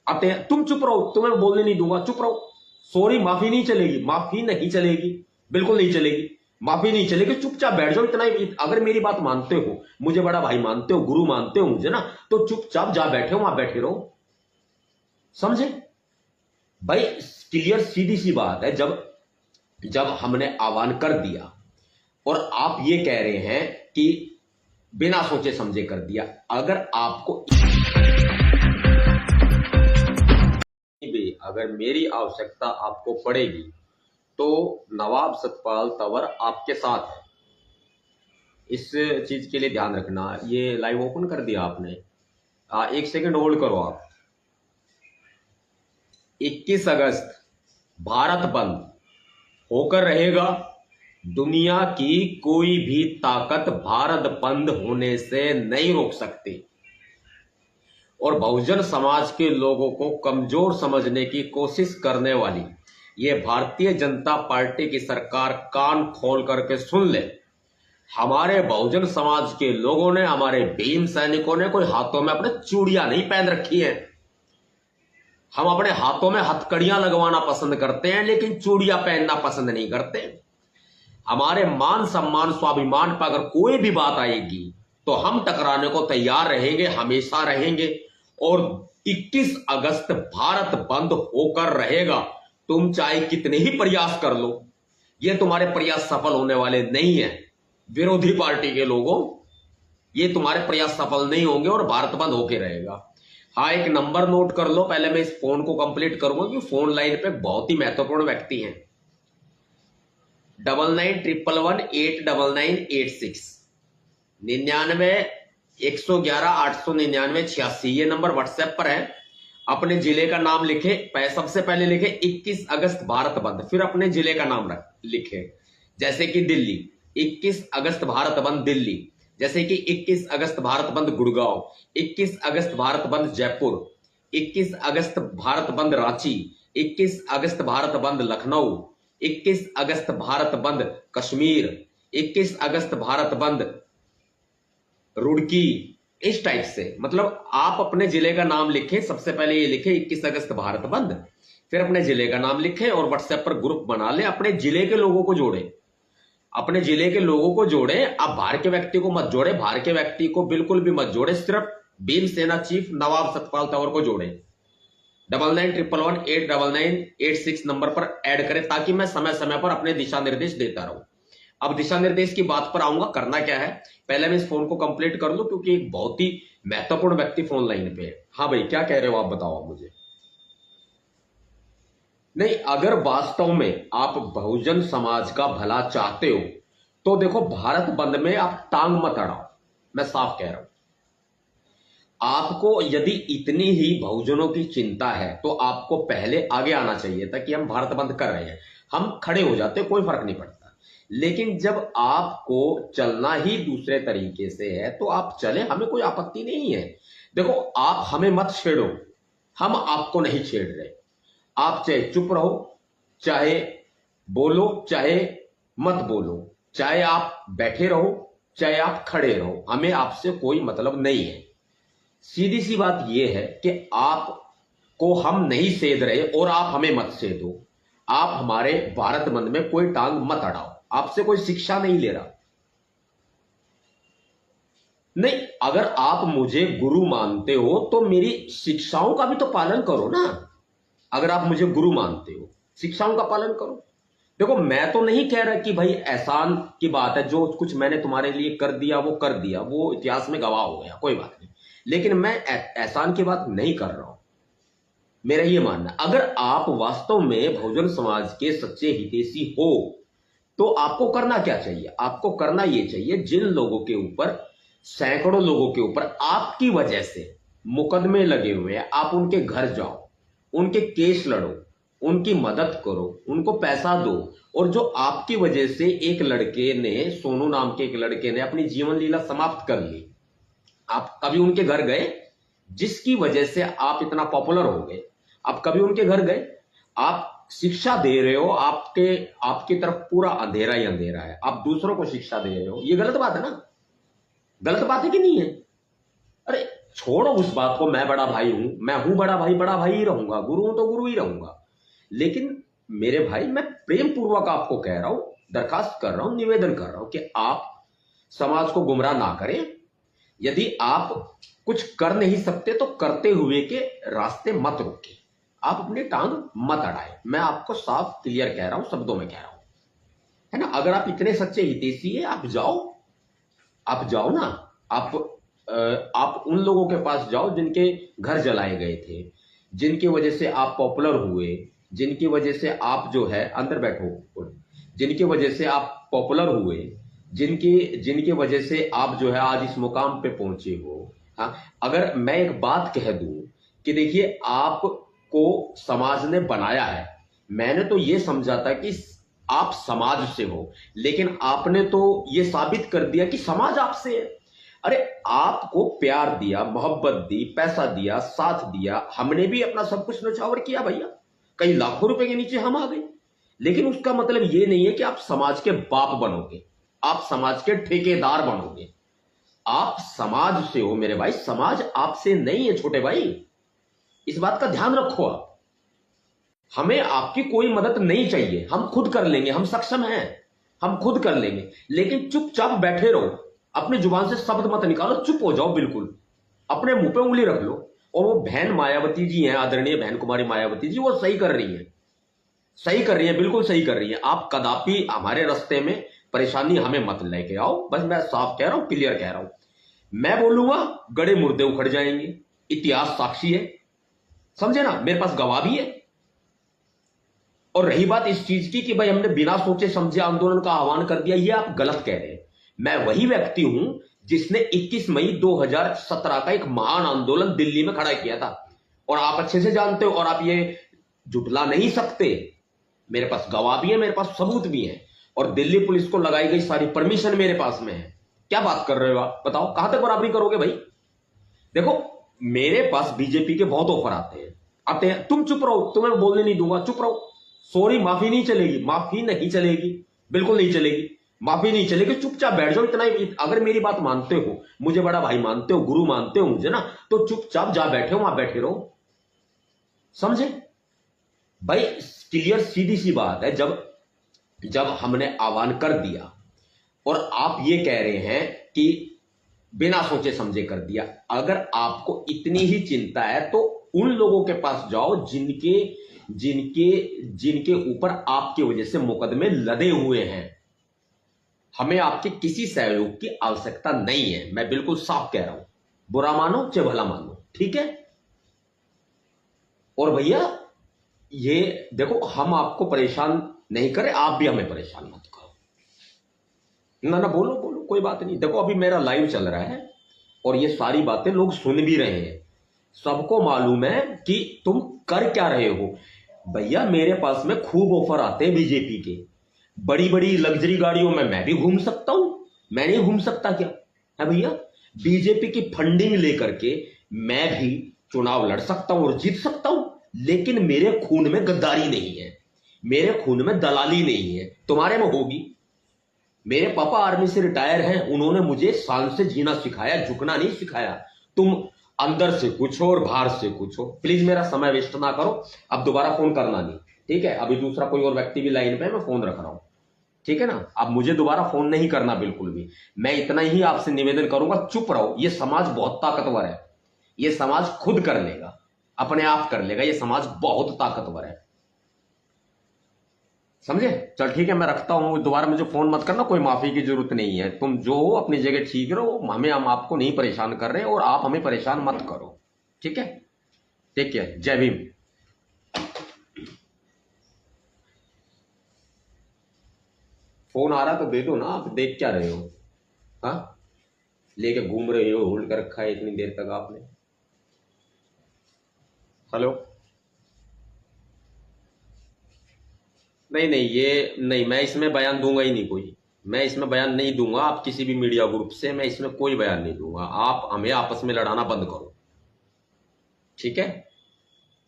आते हैं, तुम चुप रहो, तुम्हें बोलने नहीं दूंगा, चुप रहो। सॉरी, माफी नहीं चलेगी, माफी नहीं चलेगी, बिल्कुल नहीं चलेगी, माफी नहीं चलेगी। चुपचाप बैठ जाओ। इतना ही, अगर मेरी बात मानते हो, मुझे बड़ा भाई मानते हो, गुरु मानते हो मुझे ना, तो चुपचाप जा बैठे हो, वहां बैठे रहो। समझे भाई? क्लियर, सीधी सी बात है। जब जब हमने आह्वान कर दिया और आप ये कह रहे हैं कि बिना सोचे समझे कर दिया, अगर आपको भी अगर मेरी आवश्यकता आपको पड़ेगी तो नवाब सतपाल तंवर आपके साथ है। इस चीज के लिए ध्यान रखना। ये लाइव ओपन कर दिया आपने, एक सेकंड होल्ड करो आप। 21 अगस्त भारत बंद होकर रहेगा। दुनिया की कोई भी ताकत भारत बंद होने से नहीं रोक सकती। और बहुजन समाज के लोगों को कमजोर समझने की कोशिश करने वाली ये भारतीय जनता पार्टी की सरकार कान खोल करके सुन ले। हमारे बहुजन समाज के लोगों ने, हमारे भीम सैनिकों ने कोई हाथों में अपने चूड़ियां नहीं पहन रखी है। हम अपने हाथों में हथकड़ियां लगवाना पसंद करते हैं, लेकिन चूड़ियां पहनना पसंद नहीं करते। हमारे मान सम्मान स्वाभिमान पर अगर कोई भी बात आएगी तो हम टकराने को तैयार रहेंगे, हमेशा रहेंगे। और 21 अगस्त भारत बंद होकर रहेगा। तुम चाहे कितने ही प्रयास कर लो, ये तुम्हारे प्रयास सफल होने वाले नहीं है। विरोधी पार्टी के लोगों, ये तुम्हारे प्रयास सफल नहीं होंगे और भारत बंद होकर रहेगा। हाँ, एक नंबर नोट कर लो, पहले मैं इस फोन को कंप्लीट करूंगा कि फोन लाइन पे बहुत ही महत्वपूर्ण व्यक्ति हैं। 9911189986 9911189986 ये नंबर व्हाट्सएप पर है। अपने जिले का नाम लिखे, सबसे पहले लिखे 21 अगस्त भारत बंद, फिर अपने जिले का नाम लिखे। जैसे कि दिल्ली, 21 अगस्त भारत बंद दिल्ली। जैसे कि 21 अगस्त भारत बंद गुड़गांव, 21 अगस्त भारत बंद जयपुर, 21 अगस्त भारत बंद रांची, 21 अगस्त भारत बंद लखनऊ, 21 अगस्त भारत बंद कश्मीर, 21 अगस्त भारत बंद रुड़की। इस टाइप से, मतलब आप अपने जिले का नाम लिखें। सबसे पहले ये लिखे 21 अगस्त भारत बंद, फिर अपने जिले का नाम लिखें और व्हाट्सएप पर ग्रुप बना ले। अपने जिले के लोगों को जोड़े, अपने जिले के लोगों को जोड़े। आप बाहर के व्यक्ति को मत जोड़े, बाहर के व्यक्ति को बिल्कुल भी मत जोड़े। सिर्फ भीम सेना चीफ नवाब सतपाल तंवर को जोड़े। 9911189986 नंबर पर ऐड करें, ताकि मैं समय समय पर अपने दिशा निर्देश देता रहूं। अब दिशा निर्देश की बात पर आऊंगा। करना क्या है, पहले मैं इस फोन को कंप्लीट कर लूं, क्योंकि एक बहुत ही महत्वपूर्ण व्यक्ति फोन लाइन पे है। हाँ भाई, क्या कह रहे हो आप, बताओ मुझे। नहीं, अगर वास्तव में आप बहुजन समाज का भला चाहते हो तो देखो, भारत बंद में आप टांग मत अड़ाओ। मैं साफ कह रहा हूं, आपको यदि इतनी ही बहुजनों की चिंता है तो आपको पहले आगे आना चाहिए था कि हम भारत बंद कर रहे हैं, हम खड़े हो जाते, कोई फर्क नहीं पड़ता। लेकिन जब आपको चलना ही दूसरे तरीके से है तो आप चले, हमें कोई आपत्ति नहीं है। देखो, आप हमें मत छेड़ो, हम आपको नहीं छेड़ रहे। आप चाहे चुप रहो, चाहे बोलो, चाहे मत बोलो, चाहे आप बैठे रहो, चाहे आप खड़े रहो, हमें आपसे कोई मतलब नहीं है। सीधी सी बात यह है कि आपको हम नहीं सेध रहे और आप हमें मत सेधो। आप हमारे भारत बंद में कोई टांग मत अड़ाओ, आपसे कोई शिक्षा नहीं ले रहा। नहीं, अगर आप मुझे गुरु मानते हो तो मेरी शिक्षाओं का भी तो पालन करो ना। अगर आप मुझे गुरु मानते हो, शिक्षाओं का पालन करो। देखो, मैं तो नहीं कह रहा कि भाई एहसान की बात है, जो कुछ मैंने तुम्हारे लिए कर दिया वो कर दिया, वो इतिहास में गवाह हो गया, कोई बात नहीं। लेकिन मैं एहसान की बात नहीं कर रहा हूं। मेरा ये मानना, अगर आप वास्तव में बहुजन समाज के सच्चे हितैषी हो तो आपको करना क्या चाहिए? आपको करना यह चाहिए, जिन लोगों के ऊपर, सैकड़ों लोगों के ऊपर आपकी वजह से मुकदमे लगे हुए हैं, आप उनके घर जाओ, उनके केस लड़ो, उनकी मदद करो, उनको पैसा दो। और जो आपकी वजह से एक लड़के ने, सोनू नाम के एक लड़के ने अपनी जीवन लीला समाप्त कर ली, आप कभी उनके घर गए? जिसकी वजह से आप इतना पॉपुलर हो गए, आप कभी उनके घर गए? आप शिक्षा दे रहे हो, आपकी तरफ पूरा अंधेरा ही अंधेरा है, आप दूसरों को शिक्षा दे रहे हो। ये गलत बात है ना? गलत बात है कि नहीं है? अरे छोड़ो उस बात को, मैं बड़ा भाई हूं, मैं हूं बड़ा भाई ही रहूंगा, गुरु हूं तो गुरु ही रहूंगा। लेकिन मेरे भाई, मैं प्रेम पूर्वक आपको कह रहा हूं, दरखास्त कर रहा हूं, निवेदन कर रहा हूं कि आप समाज को गुमराह ना करें। यदि आप कुछ कर नहीं सकते तो करते हुए के रास्ते मत रोके, आप अपनी टांग मत अड़ाए। मैं आपको साफ क्लियर कह रहा हूं, शब्दों में कह रहा हूं, है ना। अगर आप इतने सच्चे हितैषी है, आप जाओ ना। आप उन लोगों के पास जाओ जिनके घर जलाए गए थे, जिनकी वजह से आप पॉपुलर हुए, जिनकी वजह से आप जो है अंदर बैठो, जिनकी वजह से आप पॉपुलर हुए, जिनकी जिनकी वजह से आप जो है आज इस मुकाम पे पहुंचे हो। हाँ, अगर मैं एक बात कह दूं कि देखिए, आपको समाज ने बनाया है, मैंने तो ये समझा था कि आप समाज से हो, लेकिन आपने तो ये साबित कर दिया कि समाज आपसे है। अरे, आपको प्यार दिया, मोहब्बत दी, पैसा दिया, साथ दिया, हमने भी अपना सब कुछ न्यौछावर किया भैया, कई लाखों रुपए के नीचे हम आ गए। लेकिन उसका मतलब ये नहीं है कि आप समाज के बाप बनोगे, आप समाज के ठेकेदार बनोगे। आप समाज से हो मेरे भाई, समाज आपसे नहीं है छोटे भाई, इस बात का ध्यान रखो आप। हमें आपकी कोई मदद नहीं चाहिए, हम खुद कर लेंगे, हम सक्षम हैं, हम खुद कर लेंगे। लेकिन चुपचाप बैठे रहो, अपनी जुबान से शब्द मत निकालो, चुप हो जाओ बिल्कुल, अपने मुंह पे उंगली रख लो। और वो बहन मायावती जी हैं, आदरणीय बहन कुमारी मायावती जी, वो सही कर रही हैं, सही कर रही है, बिल्कुल सही कर रही है। आप कदापि हमारे रास्ते में परेशानी हमें मत लेके आओ, बस मैं साफ कह रहा हूं, क्लियर कह रहा हूं। मैं बोलूंगा गड़े मुर्दे उखड़ जाएंगे, इतिहास साक्षी है, समझे ना, मेरे पास गवाह भी है। और रही बात इस चीज की कि भाई हमने बिना सोचे समझे आंदोलन का आह्वान कर दिया, ये आप गलत कह रहे हैं। मैं वही व्यक्ति हूं जिसने 21 मई 2017 का एक महान आंदोलन दिल्ली में खड़ा किया था, और आप अच्छे से जानते हो, और आप ये जुटला नहीं सकते। मेरे पास गवाह भी है, मेरे पास सबूत भी है, और दिल्ली पुलिस को लगाई गई सारी परमिशन मेरे पास में है। क्या बात कर रहे हो आप, बताओ कहां तक बराबरी करोगे भाई। देखो, मेरे पास बीजेपी के बहुत ऑफर आते हैं, तुम चुप रहो, तुम्हें बोलने नहीं दूंगा, चुप रहो। सॉरी, माफी नहीं चलेगी, माफी नहीं चलेगी, बिल्कुल नहीं चलेगी, माफी नहीं चलेगी, चुपचाप बैठ जाओ। इतना ही, अगर मेरी बात मानते हो, मुझे बड़ा भाई मानते हो, गुरु मानते हो मुझे ना, तो चुपचाप जा बैठे हो, वहां बैठे रहो, समझे भाई। क्लियर सीधी सी बात है, जब हमने आह्वान कर दिया और आप ये कह रहे हैं कि बिना सोचे समझे कर दिया, अगर आपको इतनी ही चिंता है तो उन लोगों के पास जाओ जिनके जिनके जिनके ऊपर आपकी वजह से मुकदमे लदे हुए हैं। हमें आपके किसी सहयोग की आवश्यकता नहीं है, मैं बिल्कुल साफ कह रहा हूं, बुरा मानो चाहे भला मानो, ठीक है। और भैया, ये देखो, हम आपको परेशान नहीं करें, आप भी हमें परेशान मत करो। ना ना, बोलो बोलो, कोई बात नहीं। देखो, अभी मेरा लाइव चल रहा है और ये सारी बातें लोग सुन भी रहे हैं, सबको मालूम है कि तुम कर क्या रहे हो। भैया, मेरे पास में खूब ऑफर आते हैं बीजेपी के, बड़ी बड़ी लग्जरी गाड़ियों में मैं भी घूम सकता हूं, मैं नहीं घूम सकता क्या है भैया। बीजेपी की फंडिंग लेकर के मैं भी चुनाव लड़ सकता हूं और जीत सकता हूं, लेकिन मेरे खून में गद्दारी नहीं है, मेरे खून में दलाली नहीं है, तुम्हारे में होगी। मेरे पापा आर्मी से रिटायर हैं, उन्होंने मुझे शान से जीना सिखाया, झुकना नहीं सिखाया। तुम अंदर से कुछ हो और बाहर से कुछ हो। प्लीज मेरा समय वेस्ट ना करो, अब दोबारा फोन करना नहीं, ठीक है। अभी दूसरा कोई और व्यक्ति भी लाइन पे, मैं फोन रख रहा हूं, ठीक है ना। अब मुझे दोबारा फोन नहीं करना बिल्कुल भी। मैं इतना ही आपसे निवेदन करूंगा, चुप रहो। ये समाज बहुत ताकतवर है, ये समाज खुद कर लेगा, अपने आप कर लेगा, ये समाज बहुत ताकतवर है, समझे। चल ठीक है, मैं रखता हूं, दोबारा मुझे फोन मत करना, कोई माफी की जरूरत नहीं है। तुम जो हो अपनी जगह ठीक रहो, हम आपको नहीं परेशान कर रहे और आप हमें परेशान मत करो, ठीक है। टेक केयर, जय भीम। फोन आ रहा तो दे दो ना, आप देख क्या रहे हो, हाँ, लेके घूम रहे हो, होल्ड कर रखा है इतनी देर तक आपने। हेलो, नहीं नहीं, ये नहीं, मैं इसमें बयान दूंगा ही नहीं कोई, मैं इसमें बयान नहीं दूंगा। आप किसी भी मीडिया ग्रुप से मैं इसमें कोई बयान नहीं दूंगा। आप हमें आपस में लड़ाना बंद करो, ठीक है।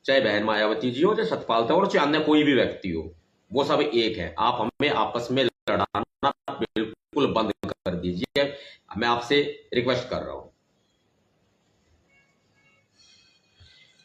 चाहे बहन मायावती जी हो, चाहे सतपाल था, और चाहे अन्य कोई भी व्यक्ति हो, वो सब एक है। आप हमें आपस में लड़ाना बिल्कुल बंद कर दीजिए, मैं आपसे रिक्वेस्ट कर रहा हूं।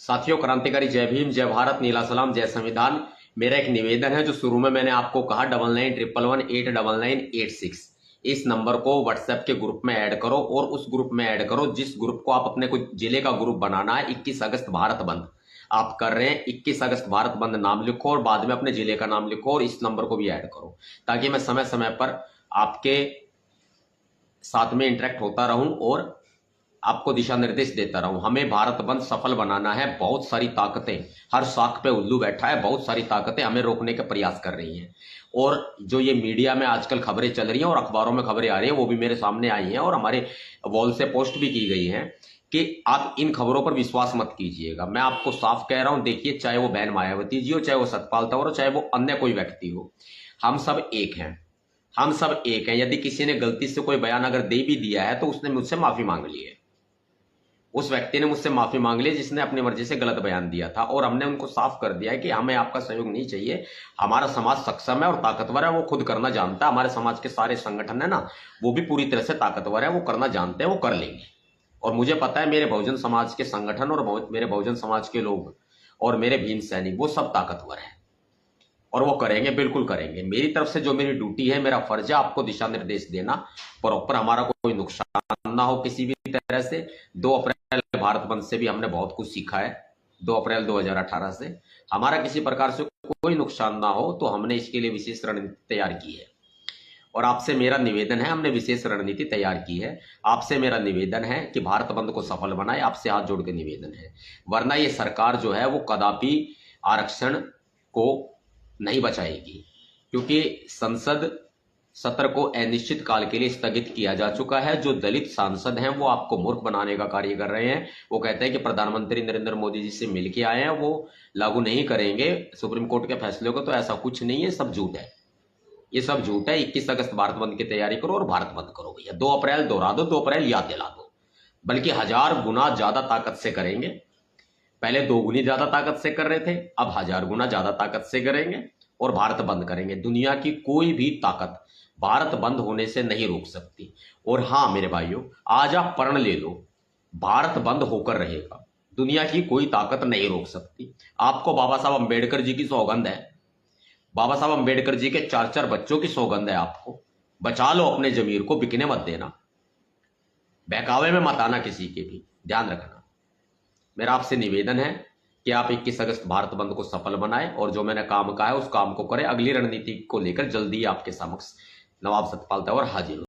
साथियों, क्रांतिकारी जय भीम, जय भारत, नीला सलाम, जय संविधान। मेरा एक निवेदन है जो शुरू में मैंने आपको कहा 9911189986 इस नंबर को व्हाट्सएप के ग्रुप में ऐड करो और उस ग्रुप में ऐड करो जिस ग्रुप को आप अपने को जिले का ग्रुप बनाना है। 21 अगस्त भारत बंद आप कर रहे हैं, 21 अगस्त भारत बंद नाम लिखो और बाद में अपने जिले का नाम लिखो और इस नंबर को भी ऐड करो ताकि मैं समय समय पर आपके साथ में इंटरेक्ट होता रहूं और आपको दिशा निर्देश देता रहूं। हमें भारत बंद सफल बनाना है। बहुत सारी ताकतें, हर शाख पे उल्लू बैठा है, बहुत सारी ताकतें हमें रोकने के प्रयास कर रही हैं। और जो ये मीडिया में आजकल खबरें चल रही हैं और अखबारों में खबरें आ रही हैं वो भी मेरे सामने आई हैं और हमारे वॉल से पोस्ट भी की गई हैं कि आप इन खबरों पर विश्वास मत कीजिएगा। मैं आपको साफ कह रहा हूं, देखिए, चाहे वो बहन मायावती जी हो, चाहे वो सतपाल तंवर हो, चाहे वो अन्य कोई व्यक्ति हो, हम सब एक हैं। हम सब एक हैं। यदि किसी ने गलती से कोई बयान अगर दे भी दिया है तो उसने मुझसे माफी मांग ली है। उस व्यक्ति ने मुझसे माफी मांग ली जिसने अपनी मर्जी से गलत बयान दिया था और हमने उनको साफ कर दिया है कि हमें आपका सहयोग नहीं चाहिए। हमारा समाज सक्षम है और ताकतवर है, वो खुद करना जानता है। हमारे समाज के सारे संगठन है ना, वो भी पूरी तरह से ताकतवर है, वो करना जानते हैं, वो कर लेंगे। और मुझे पता है मेरे बहुजन समाज के संगठन और मेरे बहुजन समाज के लोग और मेरे भीम सैनिक वो सब ताकतवर है और वो करेंगे, बिल्कुल करेंगे। मेरी तरफ से जो मेरी ड्यूटी है, मेरा फर्ज है आपको दिशा निर्देश देना, प्रॉपर हमारा कोई नुकसान ना हो किसी भी तरह से। 2 अप्रैल भारत बंद से भी हमने बहुत कुछ सीखा है। 2 अप्रैल 2018 से हमारा किसी प्रकार से कोई नुकसान ना हो तो हमने इसके लिए विशेष रणनीति तैयार की है और आपसे मेरा निवेदन है, हमने विशेष रणनीति तैयार की है। आपसे मेरा निवेदन है कि भारत बंद को सफल बनाए, आपसे हाथ जोड़ के निवेदन है। वरना ये सरकार जो है वो कदापि आरक्षण को नहीं बचाएगी, क्योंकि संसद सत्र को अनिश्चित काल के लिए स्थगित किया जा चुका है। जो दलित सांसद हैं वो आपको मूर्ख बनाने का कार्य कर रहे हैं। वो कहते हैं कि प्रधानमंत्री नरेंद्र मोदी जी से मिलके आए हैं, वो लागू नहीं करेंगे सुप्रीम कोर्ट के फैसले को। तो ऐसा कुछ नहीं है, सब झूठ है, ये सब झूठ है। 21 अगस्त भारत बंद की तैयारी करो और भारत बंद करो भैया। 2 अप्रैल दोहरा दो, 2 अप्रैल याद दिला दो, बल्कि 1000 गुना ज्यादा ताकत से करेंगे। पहले 2 गुनी ज्यादा ताकत से कर रहे थे, अब 1000 गुना ज्यादा ताकत से करेंगे और भारत बंद करेंगे। दुनिया की कोई भी ताकत भारत बंद होने से नहीं रोक सकती। और हां मेरे भाइयों, आज आप प्रण ले लो, भारत बंद होकर रहेगा। दुनिया की कोई ताकत नहीं रोक सकती। आपको बाबा साहब अंबेडकर जी की सौगंध है, बाबा साहब अंबेडकर जी के 4-4 बच्चों की सौगंध है। आपको बचा लो अपने जमीर को, बिकने मत देना, बहकावे में मत आना किसी के भी, ध्यान रखना। मेरा आपसे निवेदन है कि आप 21 अगस्त भारत बंद को सफल बनाएं और जो मैंने काम कहा है उस काम को करें। अगली रणनीति को लेकर जल्दी आपके समक्ष नवाब सतपाल तंवर हाजिर हो।